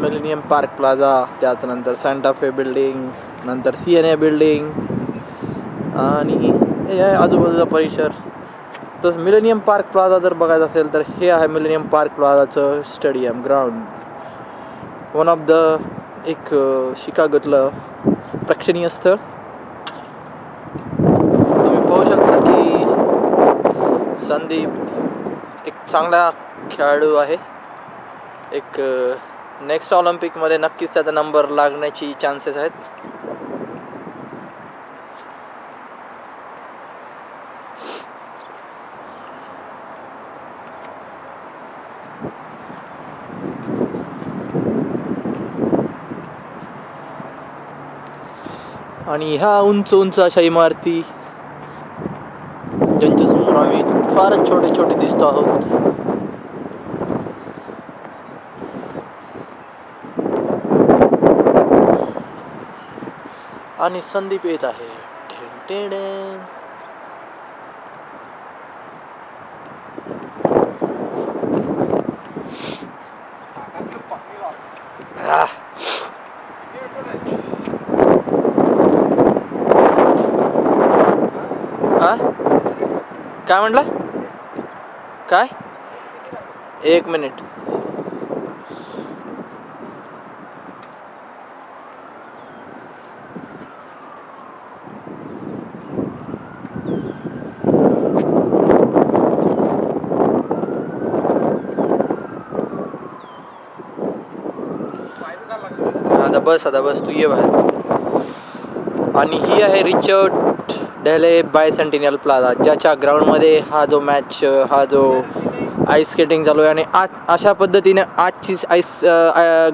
Millennium park plaza, त्याच्यानंतर Santa Fe building, नंतर CNA building आणि हे आहे आजूबाजूचा परिसर. तसं मिलेनियम पार्क प्लाझा जर बघायचं असेल तर हे आहे मिलेनियम पार्क प्लाझाचं stadium ground. One of the एक शिकागोतलं प्रेक्षणीय स्थळ. तुम्ही पाहू शकता की संदीप एक चांगला खेळाडू आहे. एक नेक्स्ट ऑलिम्पिकमध्ये नक्कीच त्याचा नंबर लागण्याची चान्सेस आहेत. आणि ह्या उंच उंच अशा इमारती ज्यांच्या समोर आम्ही फारच छोटे छोटे दिसतो आहोत. आणि संदीप येत आहे. काय म्हटलं? काय? 1 मिनिट. आता बस तू ये बाहेर. आणि ही आहे रिचर्ड डेले बायसेंटेनियल प्लाझा, ज्याच्या ग्राउंडमध्ये हा जो आईस स्केटिंग चालू आहे. आणि अशा पद्धतीने आजची आईस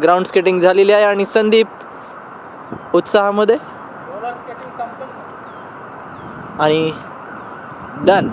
ग्राउंड स्केटिंग झालेली आहे. आणि संदीप उत्साहामध्ये आणि डन.